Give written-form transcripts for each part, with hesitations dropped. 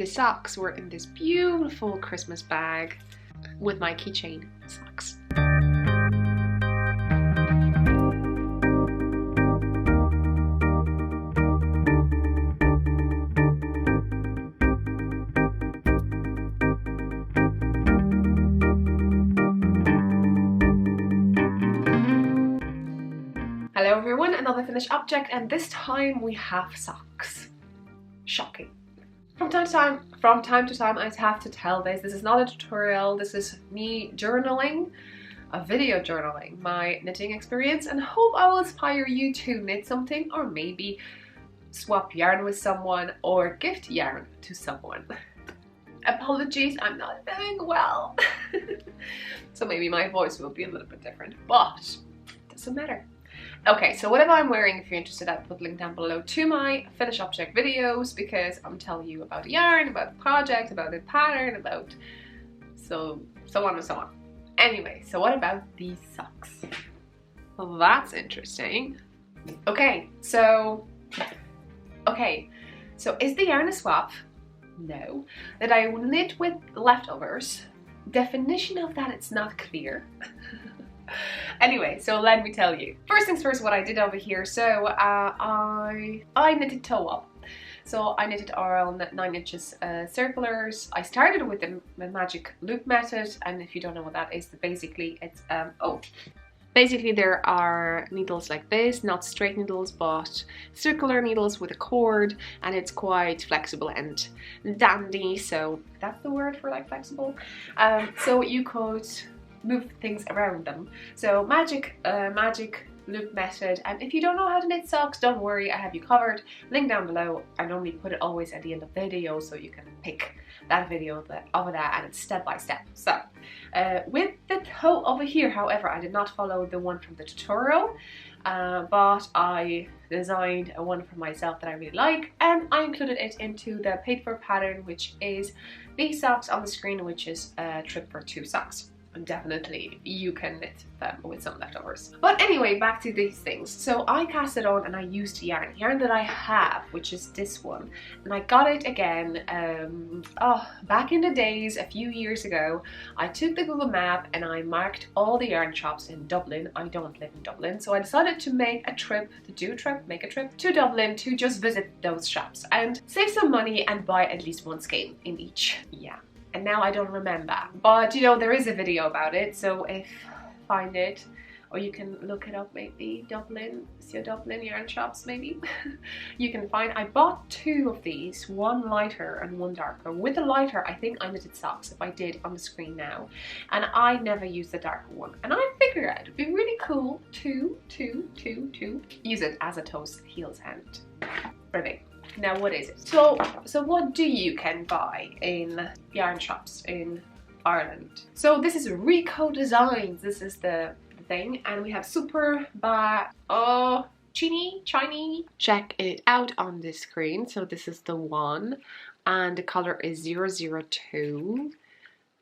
The socks were in this beautiful Christmas bag with my keychain socks. Hello everyone, another finished object, and this time we have socks. Shocking. From time to time I have to tell this is not a tutorial, this is me journaling, a video journaling, my knitting experience, and hope I will inspire you to knit something, or maybe swap yarn with someone or gift yarn to someone. Apologies, I'm not feeling well. So maybe my voice will be a little bit different, but it doesn't matter. Okay, so whatever I'm wearing, if you're interested, I'll put a link down below to my finished object videos, because I'm telling you about the yarn, about the project, about the pattern, about so on and so on. Anyway, so what about these socks? Well, that's interesting. Okay, so is the yarn a swap? No. Did I knit with leftovers? Definition of that, it's not clear. Anyway, so let me tell you. First things first, what I did over here. So I knitted toe up. So I knitted around 9 inches circulars. I started with the magic loop method, and if you don't know what that is, basically it's basically there are needles like this, not straight needles but circular needles with a cord, and it's quite flexible and dandy. So that's the word for like flexible. So you could move things around them. So magic loop method. And if you don't know how to knit socks, don't worry, I have you covered. Link down below. I normally put it always at the end of the video, so you can pick that video over there, and it's step by step. So with the toe over here, however, I did not follow the one from the tutorial, but I designed a one for myself that I really like, and I included it into the paid for pattern, which is these socks on the screen, which is a trip for 2 socks. And definitely you can knit them with some leftovers. But anyway, back to these things. So I cast it on and I used yarn that I have, which is this one, and I got it again back in the days a few years ago. I took the Google map and I marked all the yarn shops in Dublin. I don't live in Dublin, so I decided to make a trip to Dublin to just visit those shops and save some money and buy at least one skein in each. Yeah. And now I don't remember, but you know, there is a video about it, so if find it, or you can look it up, maybe Dublin, see your Dublin yarn shops maybe. You can find, I bought 2 of these, one lighter and one darker. With the lighter, I think I knitted socks, if I did on the screen now, and I never used the darker one, and I figured it'd be really cool to use it as a toes, heels, and ribbing. Now what is it? So what do you can buy in yarn shops in Ireland? So this is Rico Designs, this is the thing, and we have super chiny. Check it out on this screen. So this is the one, and the color is 002.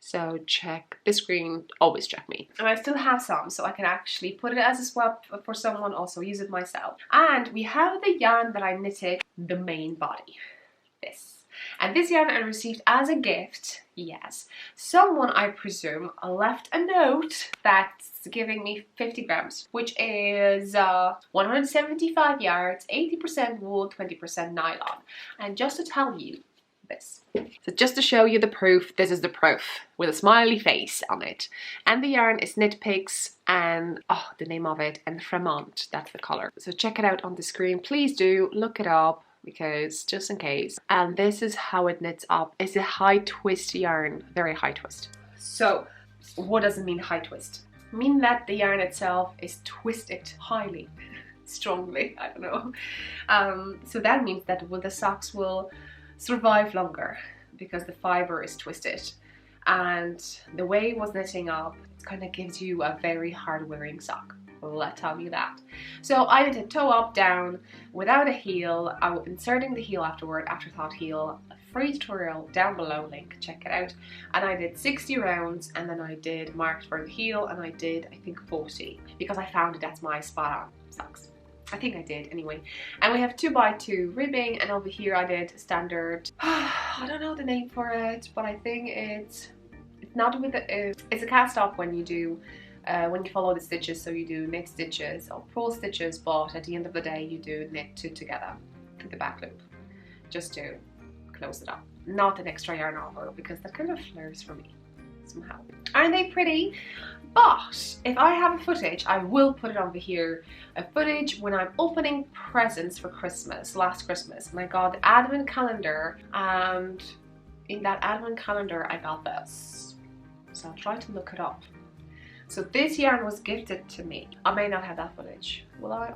So check the screen, always check me. And I still have some, so I can actually put it as a swap for someone, also use it myself. And we have the yarn that I knitted, the main body, this. And this yarn I received as a gift, yes. Someone, I presume, left a note that's giving me 50 grams, which is 175 yards, 80% wool, 20% nylon. And just to tell you, this. So just to show you the proof, this is the proof with a smiley face on it. And the yarn is KnitPicks, and the name of it, and Fremont, that's the color. So check it out on the screen. Please do look it up, because just in case. And this is how it knits up. It's a high twist yarn, very high twist. So what does it mean, high twist? I mean that the yarn itself is twisted highly, strongly, I don't know. So that means that the socks will survive longer because the fiber is twisted, and the way it was knitting up, it kind of gives you a very hard wearing sock. Let's tell you that. So I knitted toe up, down, without a heel. I will inserting the heel afterward, afterthought heel. A free tutorial down below, link, check it out. And I did 60 rounds, and then I did marked for the heel, and I did I think 40, because I found it, that's my spot on socks. I think I did anyway. And we have 2x2 ribbing, and over here I did standard, I don't know the name for it, but I think it's not with the, it's a cast off when you do, when you follow the stitches, so you do knit stitches or purl stitches, but at the end of the day you do knit 2 together through the back loop, just to close it up. Not an extra yarn over, because that kind of flares for me somehow. Aren't they pretty? But if I have a footage, I will put it over here. A footage when I'm opening presents for Christmas, last Christmas. And I got the advent calendar, and in that advent calendar I got this. So I'll try to look it up. So this yarn was gifted to me. I may not have that footage. Will I?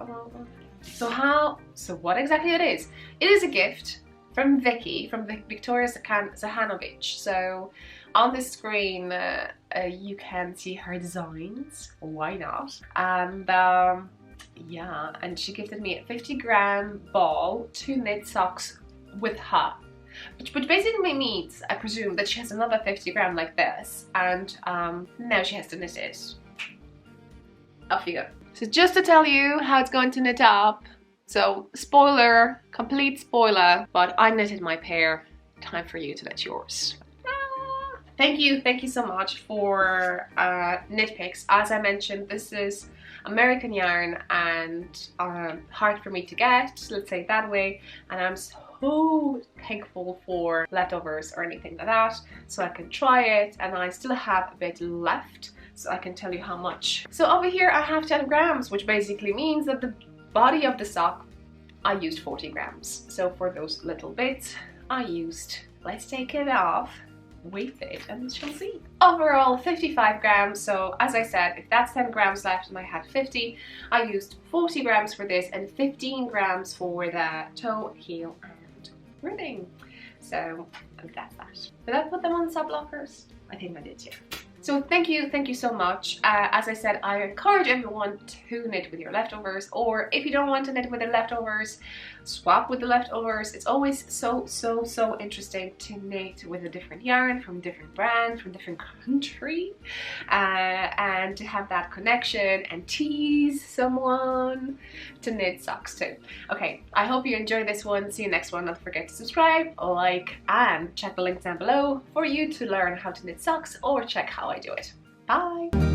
So what exactly it is? It is a gift from Vicky, from Victoria Zahanovic. So on the screen you can see her designs, why not? And yeah, and she gifted me a 50-gram ball, 2 knit socks with her. Which basically means, I presume, that she has another 50-gram like this, and now she has to knit it. Off you go. So just to tell you how it's going to knit up, so spoiler, complete spoiler, but I knitted my pair. Time for you to knit yours. Thank you so much for KnitPicks. As I mentioned, this is American yarn and hard for me to get, let's say it that way, and I'm so thankful for leftovers or anything like that, so I can try it, and I still have a bit left, so I can tell you how much. So over here I have 10 grams, which basically means that the body of the sock, I used 40 grams. So for those little bits, I used, let's take it off, weight it, and she'll see. Overall 55 grams, so as I said, if that's 10 grams left and I had 50, I used 40 grams for this and 15 grams for the toe, heel, and ribbing. So that's that. Did I put them on sub blockers? I think I did, yeah. So thank you so much. As I said, I encourage everyone to knit with your leftovers, or if you don't want to knit with the leftovers, swap with the leftovers. It's always so interesting to knit with a different yarn from different brand, from different country, and to have that connection and tease someone to knit socks too. Okay, I hope you enjoyed this one. See you next one. Don't forget to subscribe, like, and check the links down below for you to learn how to knit socks or check how I do it. Bye!